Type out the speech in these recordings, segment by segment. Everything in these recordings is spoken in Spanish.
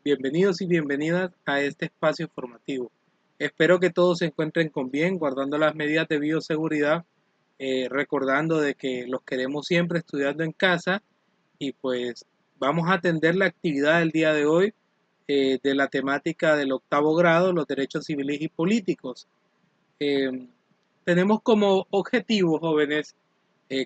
Bienvenidos y bienvenidas a este espacio formativo. Espero que todos se encuentren con bien, guardando las medidas de bioseguridad, recordando de que los queremos siempre estudiando en casa y pues vamos a atender la actividad del día de hoy de la temática del octavo grado, los derechos civiles y políticos. Eh, Tenemos como objetivo, jóvenes,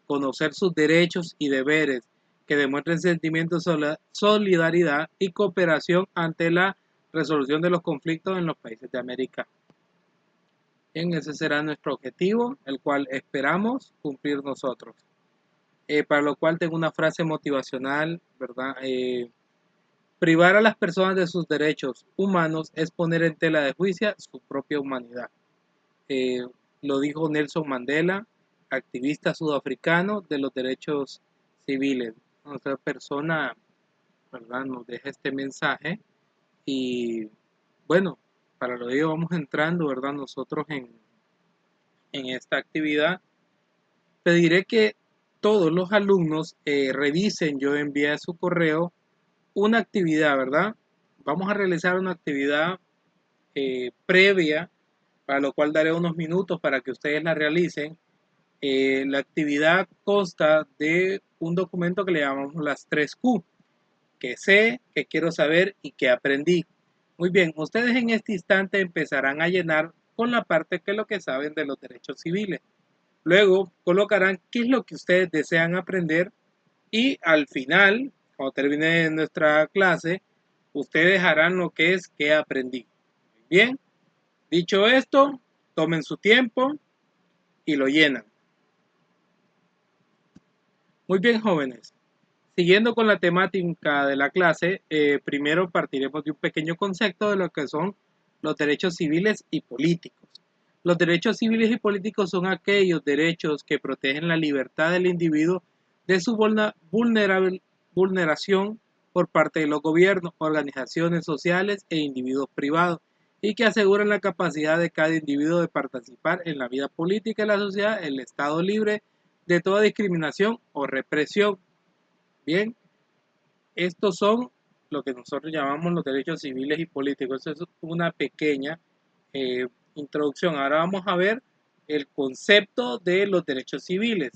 conocer sus derechos y deberes, que demuestren sentimientos de solidaridad y cooperación ante la resolución de los conflictos en los países de América. Bien, ese será nuestro objetivo, el cual esperamos cumplir nosotros. Para lo cual tengo una frase motivacional, ¿verdad? Privar a las personas de sus derechos humanos es poner en tela de juicio su propia humanidad. Eh, lo dijo Nelson Mandela, activista sudafricano de los derechos civiles. Otra persona, ¿verdad?, nos deja este mensaje y bueno, para lo ello vamos entrando, ¿verdad?, nosotros en esta actividad. Pediré que todos los alumnos revisen, yo envié a su correo una actividad, ¿verdad? Vamos a realizar una actividad previa, para lo cual daré unos minutos para que ustedes la realicen. La actividad consta de un documento que le llamamos las 3Q, que sé, que quiero saber y que aprendí. Muy bien, ustedes en este instante empezarán a llenar con la parte que es lo que saben de los derechos civiles. Luego colocarán qué es lo que ustedes desean aprender y al final, cuando termine nuestra clase, ustedes harán lo que es que aprendí. Bien, dicho esto, tomen su tiempo y lo llenan. Muy bien, jóvenes. Siguiendo con la temática de la clase, primero partiremos de un pequeño concepto de lo que son los derechos civiles y políticos. Los derechos civiles y políticos son aquellos derechos que protegen la libertad del individuo de su vulneración por parte de los gobiernos, organizaciones sociales e individuos privados, y que aseguran la capacidad de cada individuo de participar en la vida política de la sociedad, el Estado libre de toda discriminación o represión. Bien, estos son lo que nosotros llamamos los derechos civiles y políticos. Eso es una pequeña introducción. Ahora vamos a ver el concepto de los derechos civiles.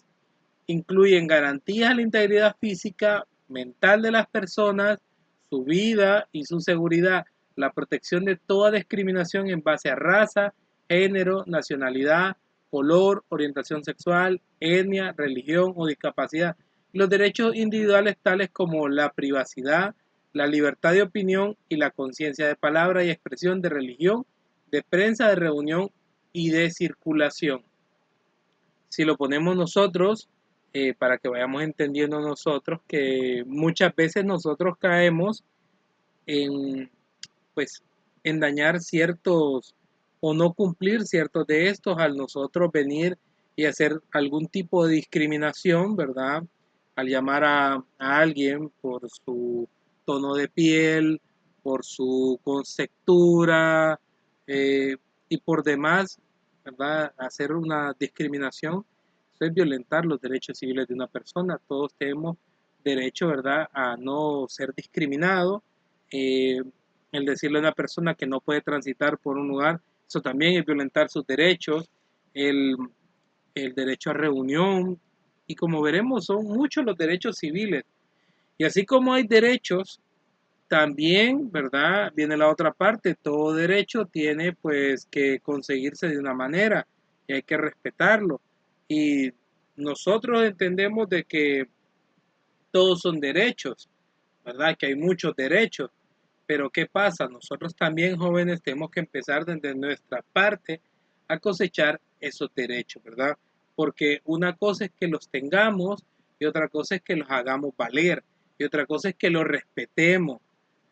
Incluyen garantías a la integridad física, mental de las personas, su vida y su seguridad, la protección de toda discriminación en base a raza, género, nacionalidad, color, orientación sexual, etnia, religión o discapacidad. Los derechos individuales tales como la privacidad, la libertad de opinión y la conciencia de palabra y expresión, de religión, de prensa, de reunión y de circulación. Si lo ponemos nosotros, para que vayamos entendiendo nosotros que muchas veces nosotros caemos en, pues, en dañar ciertos o no cumplir ciertos de estos al nosotros venir y hacer algún tipo de discriminación, ¿verdad? Al llamar a alguien por su tono de piel, por su conceptura y por demás, ¿verdad? Hacer una discriminación, eso es violentar los derechos civiles de una persona. Todos tenemos derecho, ¿verdad?, a no ser discriminados. El decirle a una persona que no puede transitar por un lugar, eso también es violentar sus derechos, el, el derecho a reunión, y como veremos son muchos los derechos civiles. Y así como hay derechos, también, ¿verdad? Viene la otra parte, todo derecho tiene pues que conseguirse de una manera y hay que respetarlo. Y nosotros entendemos de que todos son derechos, ¿verdad? Que hay muchos derechos. Pero ¿qué pasa? Nosotros también, jóvenes, tenemos que empezar desde nuestra parte a cosechar esos derechos, ¿verdad? Porque una cosa es que los tengamos y otra cosa es que los hagamos valer y otra cosa es que los respetemos,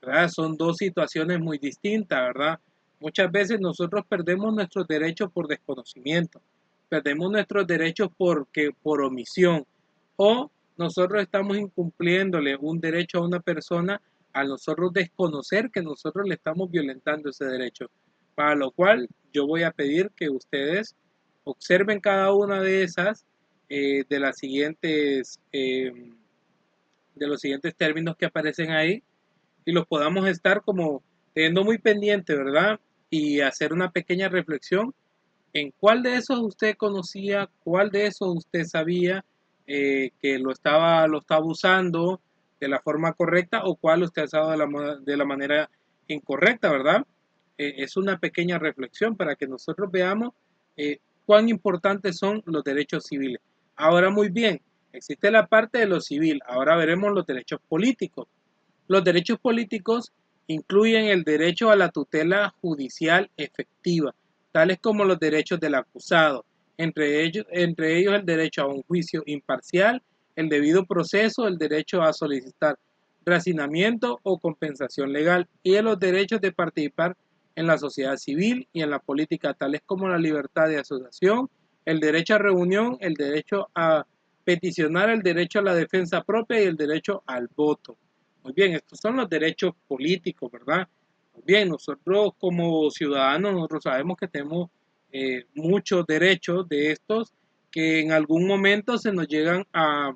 ¿verdad? Son dos situaciones muy distintas, ¿verdad? Muchas veces nosotros perdemos nuestros derechos por desconocimiento, perdemos nuestros derechos por omisión o nosotros estamos incumpliéndole un derecho a una persona a nosotros desconocer que nosotros le estamos violentando ese derecho. Para lo cual yo voy a pedir que ustedes observen cada una de esas de las siguientes de los siguientes términos que aparecen ahí y los podamos estar como teniendo muy pendiente, ¿verdad? Y hacer una pequeña reflexión en cuál de esos usted conocía, cuál de esos usted sabía que lo estaba usando de la forma correcta o cuál usted ha usado de la manera incorrecta, ¿verdad? Es una pequeña reflexión para que nosotros veamos eh, cuán importantes son los derechos civiles. Ahora muy bien, existe la parte de lo civil, ahora veremos los derechos políticos. Los derechos políticos incluyen el derecho a la tutela judicial efectiva, tales como los derechos del acusado, entre ellos el derecho a un juicio imparcial, el debido proceso, el derecho a solicitar reasigamiento o compensación legal y los derechos de participar en la sociedad civil y en la política, tales como la libertad de asociación, el derecho a reunión, el derecho a peticionar, el derecho a la defensa propia y el derecho al voto. Muy bien, estos son los derechos políticos, ¿verdad? Muy bien, nosotros como ciudadanos, nosotros sabemos que tenemos muchos derechos de estos que en algún momento se nos llegan a,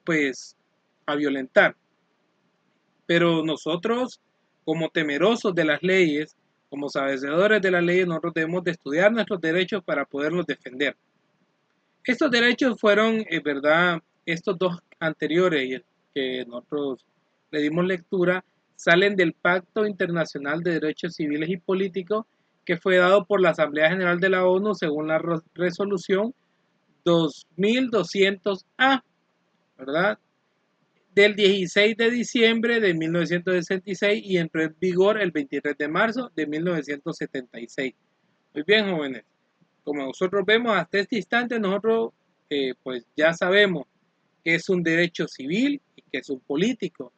pues, a violentar. Pero nosotros, como temerosos de las leyes, como sabedores de las leyes, nosotros debemos de estudiar nuestros derechos para poderlos defender. Estos derechos fueron, ¿verdad? Estos dos anteriores que nosotros le dimos lectura, salen del Pacto Internacional de Derechos Civiles y Políticos que fue dado por la Asamblea General de la ONU según la resolución 2200A, ¿verdad? Del 16 de diciembre de 1966 y entró en vigor el 23 de marzo de 1976. Muy bien, jóvenes. Como nosotros vemos hasta este instante, nosotros pues ya sabemos que es un derecho civil y que es un político.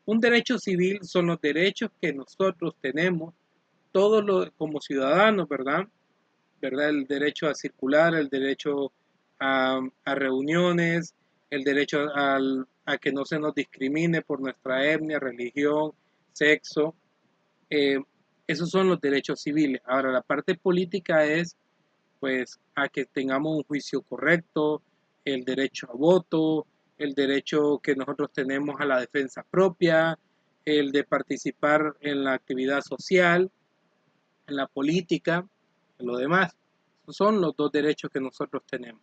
Un derecho civil son los derechos que nosotros tenemos, todos los, como ciudadanos, ¿verdad? ¿Verdad? El derecho a circular, el derecho a reuniones, el derecho a que no se nos discrimine por nuestra etnia, religión, sexo. eh, Esos son los derechos civiles. Ahora, la parte política es pues a que tengamos un juicio correcto, el derecho a voto, el derecho que nosotros tenemos a la defensa propia, el de participar en la actividad social, en la política, en lo demás. Esos son los dos derechos que nosotros tenemos.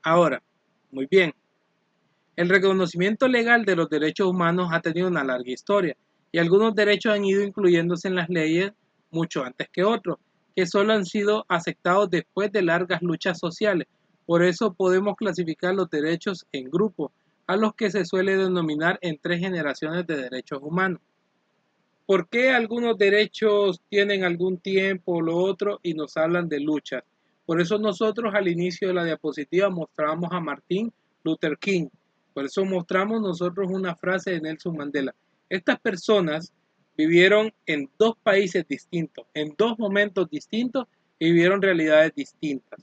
Ahora, muy bien, el reconocimiento legal de los derechos humanos ha tenido una larga historia y algunos derechos han ido incluyéndose en las leyes mucho antes que otros, que solo han sido aceptados después de largas luchas sociales. Por eso podemos clasificar los derechos en grupos, a los que se suele denominar en tres generaciones de derechos humanos. ¿Por qué algunos derechos tienen algún tiempo o lo otro y nos hablan de luchas? Por eso nosotros al inicio de la diapositiva mostramos a Martin Luther King. Por eso mostramos nosotros una frase de Nelson Mandela. Estas personas vivieron en dos países distintos, en dos momentos distintos y vivieron realidades distintas.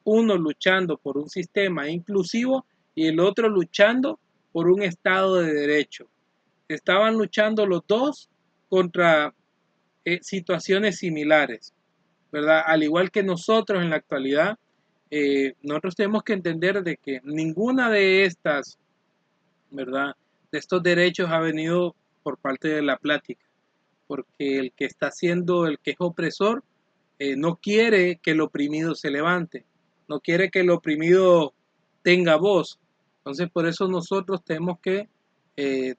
Uno luchando por un sistema inclusivo y el otro luchando por un estado de derecho. Estaban luchando los dos contra situaciones similares, ¿verdad? Al igual que nosotros en la actualidad, nosotros tenemos que entender de que ninguna de estas, ¿verdad? De estos derechos ha venido por parte de la plática, porque el que está siendo, el que es opresor, no quiere que el oprimido se levante, no quiere que el oprimido tenga voz. Entonces, por eso nosotros tenemos que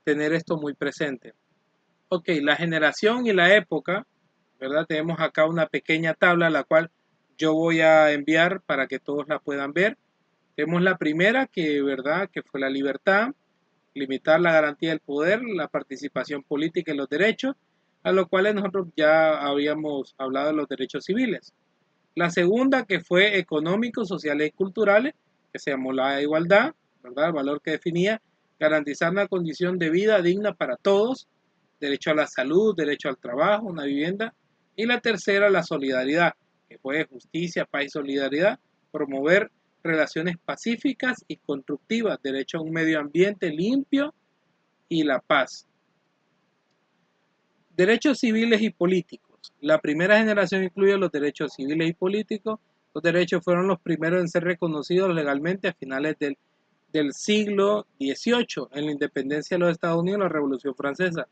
tener esto muy presente. Ok, la generación y la época, ¿verdad? Tenemos acá una pequeña tabla, la cual yo voy a enviar para que todos la puedan ver. Tenemos la primera, que, ¿verdad? Que fue la libertad, limitar la garantía del poder, la participación política y los derechos, a los cuales nosotros ya habíamos hablado de los derechos civiles. La segunda, que fue económicos, sociales y culturales, que se llamó la igualdad, ¿verdad? El valor que definía garantizar una condición de vida digna para todos, derecho a la salud, derecho al trabajo, una vivienda. Y la tercera, la solidaridad, que fue justicia, paz y solidaridad, promover relaciones pacíficas y constructivas, derecho a un medio ambiente limpio y la paz. Derechos civiles y políticos. La primera generación incluye los derechos civiles y políticos. Los derechos fueron los primeros en ser reconocidos legalmente a finales del siglo XVIII, en la independencia de los Estados Unidos y la Revolución Francesa.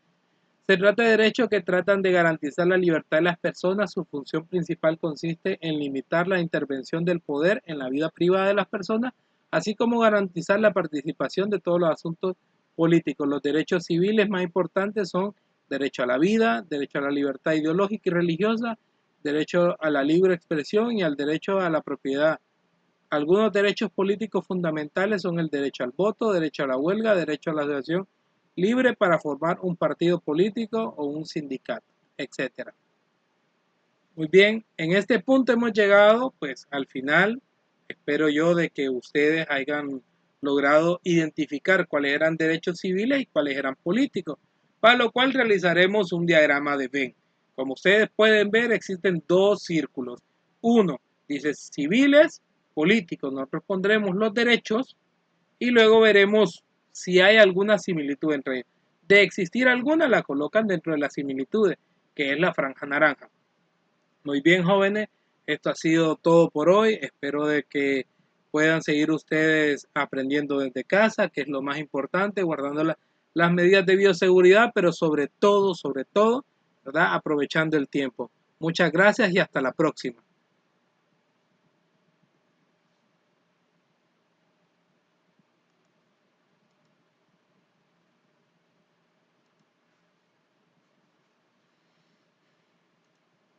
Se trata de derechos que tratan de garantizar la libertad de las personas. Su función principal consiste en limitar la intervención del poder en la vida privada de las personas, así como garantizar la participación de todos los asuntos políticos. Los derechos civiles más importantes son derecho a la vida, derecho a la libertad ideológica y religiosa, derecho a la libre expresión y al derecho a la propiedad. Algunos derechos políticos fundamentales son el derecho al voto, derecho a la huelga, derecho a la asociación libre para formar un partido político o un sindicato, etcétera. Muy bien, en este punto hemos llegado pues al final. Espero yo de que ustedes hayan logrado identificar cuáles eran derechos civiles y cuáles eran políticos, para lo cual realizaremos un diagrama de Venn. Como ustedes pueden ver, existen dos círculos. Uno dice civiles, políticos. Nosotros pondremos los derechos y luego veremos si hay alguna similitud entre ellos. De existir alguna, la colocan dentro de las similitudes, que es la franja naranja. Muy bien, jóvenes, esto ha sido todo por hoy. Espero de que puedan seguir ustedes aprendiendo desde casa, que es lo más importante, guardando las medidas de bioseguridad, pero sobre todo, ¿verdad? Aprovechando el tiempo. Muchas gracias y hasta la próxima.